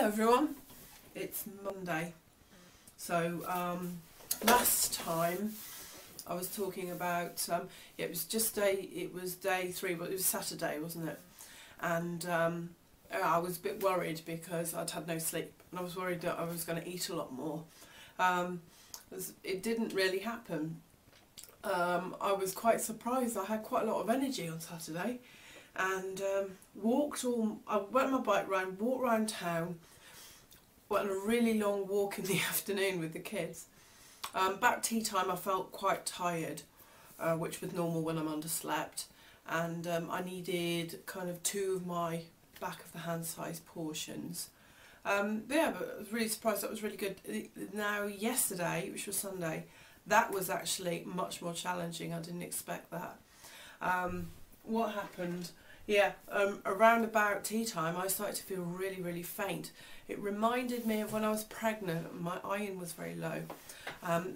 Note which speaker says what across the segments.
Speaker 1: Hello everyone, it's Monday. So last time I was talking about it was day 3, but it was Saturday, wasn't it? And I was a bit worried because I'd had no sleep, and I was worried that I was going to eat a lot more. It didn't really happen. I was quite surprised. I had quite a lot of energy on Saturday, and I went on my bike round, walked around town, went on a really long walk in the afternoon with the kids. Back tea time I felt quite tired, which was normal when I'm underslept, and I needed kind of 2 of my back of the hand size portions. Yeah, but I was really surprised. That was really good. Now yesterday, which was Sunday, that was actually much more challenging. I didn't expect that. What happened? Yeah, around about tea time I started to feel really faint. It reminded me of when I was pregnant. My iron was very low,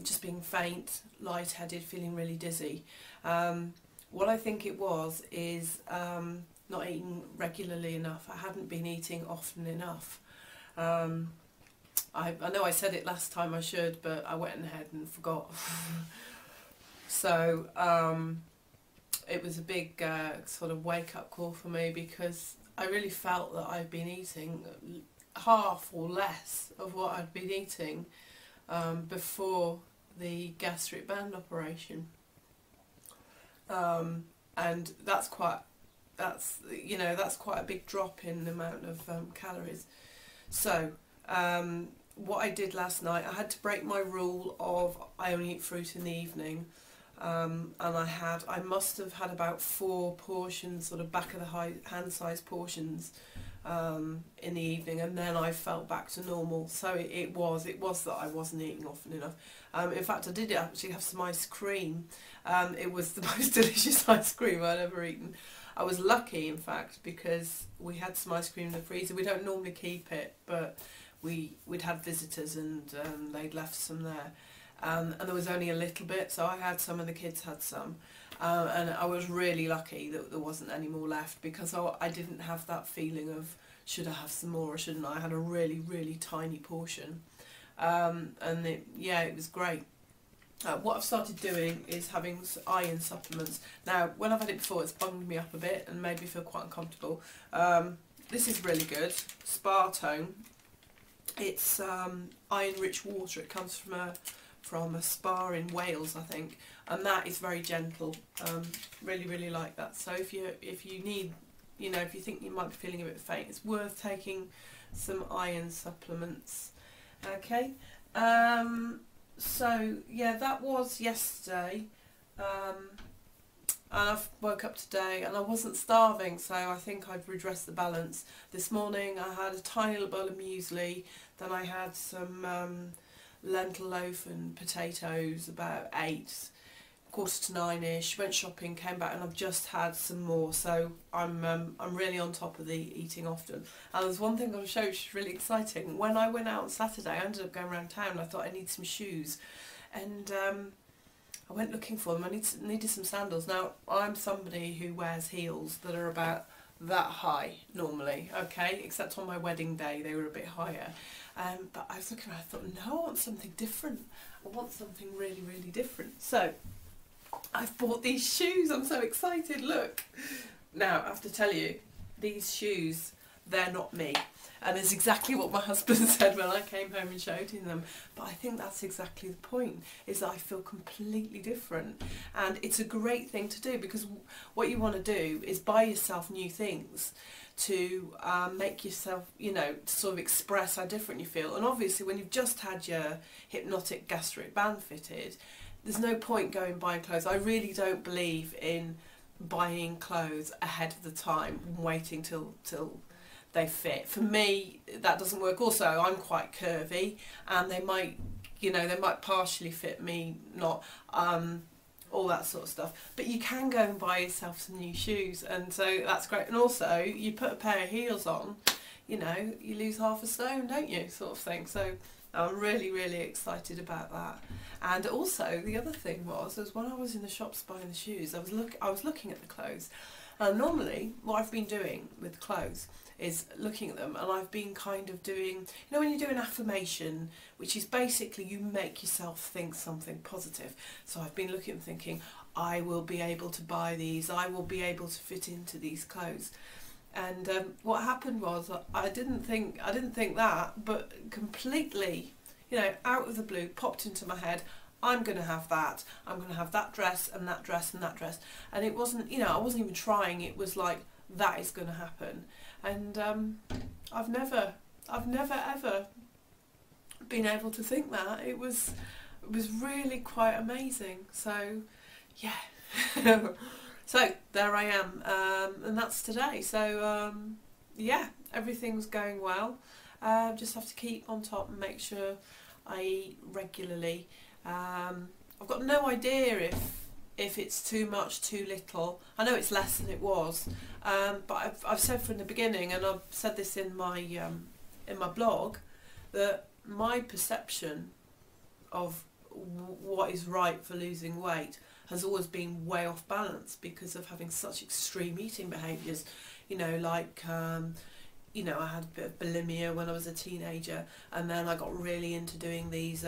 Speaker 1: just being faint, lightheaded, feeling really dizzy. What I think it was is not eating regularly enough. I hadn't been eating often enough. I know I said it last time I should, but I went ahead and forgot. So it was a big sort of wake-up call for me, because I really felt that I'd been eating half or less of what I'd been eating before the gastric band operation, and that's quite a big drop in the amount of calories. So what I did last night, I had to break my rule of I only eat fruit in the evening. And I must have had about 4 portions, sort of back of the hand size portions, in the evening, and then I felt back to normal. So it was that I wasn't eating often enough. In fact, I did actually have some ice cream. It was the most delicious ice cream I'd ever eaten. I was lucky, in fact, because we had some ice cream in the freezer. We don't normally keep it, but we'd had visitors, and they'd left some there. And there was only a little bit, so I had some and the kids had some, and I was really lucky that there wasn't any more left, because I didn't have that feeling of should I have some more or shouldn't I. I had a really tiny portion, and it was great. What I've started doing is having iron supplements. Now, when I've had it before, it's bunged me up a bit and made me feel quite uncomfortable. This is really good, Spartone. It's iron-rich water. It comes from a spa in Wales, I think, and that is very gentle. Really like that. So if you need, if you think you might be feeling a bit faint, it's worth taking some iron supplements. Okay. So yeah, that was yesterday, and I woke up today and I wasn't starving, so I think I've redressed the balance. This morning I had a tiny little bowl of muesli, then I had some lentil loaf and potatoes, about 8, 8:45ish. Went shopping, came back, and I've just had some more. So I'm really on top of the eating often. And there's one thing I'll show you which is really exciting. When I went out on Saturday, I ended up going around town, and I thought I need some shoes, and I went looking for them. I needed some sandals. Now, I'm somebody who wears heels that are about that high normally, okay, except on my wedding day they were a bit higher. But I was looking around, I thought, no, I want something different. I want something really different. So I've bought these shoes. I'm so excited. Look. Now, I have to tell you, these shoes, they're not me. And it's exactly what my husband said when I came home and showed him them. But I think that's exactly the point, is that I feel completely different. And it's a great thing to do, because what you want to do is buy yourself new things to make yourself, to sort of express how different you feel. And obviously when you've just had your hypnotic gastric band fitted, there's no point going buying clothes. I really don't believe in buying clothes ahead of the time and waiting till they fit. For me, that doesn't work. Also, I'm quite curvy, and they might partially fit me, not all that sort of stuff. But you can go and buy yourself some new shoes, and so that's great. And also, you put a pair of heels on, you lose half a stone, don't you, sort of thing. So I'm really excited about that. And also, the other thing was when I was in the shops buying the shoes, I was looking at the clothes, Normally, what I've been doing with clothes is looking at them, and I've been kind of doing, you know, when you do an affirmation, which is basically you make yourself think something positive. So I've been looking and thinking, I will be able to buy these, I will be able to fit into these clothes. And what happened was I didn't think that, but completely, you know, out of the blue, popped into my head, I'm going to have that. I'm going to have that dress and that dress and that dress. And it wasn't, you know, I wasn't even trying. It was like, that is going to happen. And I've never ever been able to think that. It was really quite amazing. So, yeah. So there I am, and that's today. So yeah, everything's going well. Just have to keep on top and make sure I eat regularly. I've got no idea if it's too much, too little. I know it's less than it was, but I've said from the beginning, and I've said this in my blog, that my perception of what is right for losing weight has always been way off balance because of having such extreme eating behaviours. You know, like you know, I had a bit of bulimia when I was a teenager, and then I got really into doing these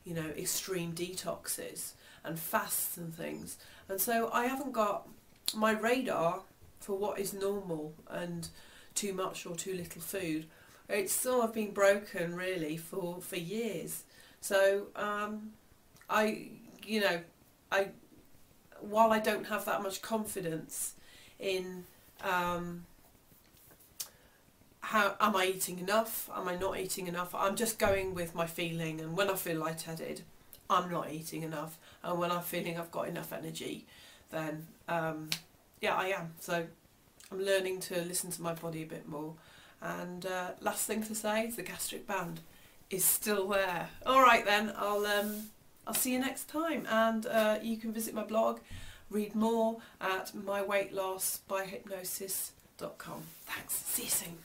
Speaker 1: you know, extreme detoxes and fasts and things, and so I haven't got my radar for what is normal and too much or too little food. It's sort of been broken really for years. So while I don't have that much confidence in how am I eating enough, am I not eating enough, I'm just going with my feeling, and when I feel lightheaded, I'm not eating enough, and when I'm feeling I've got enough energy, then yeah, I am. So I'm learning to listen to my body a bit more. And last thing to say is the gastric band is still there. Alright then, I'll see you next time, and you can visit my blog, read more at myweightlossbyhypnosis.com. Thanks, see you soon.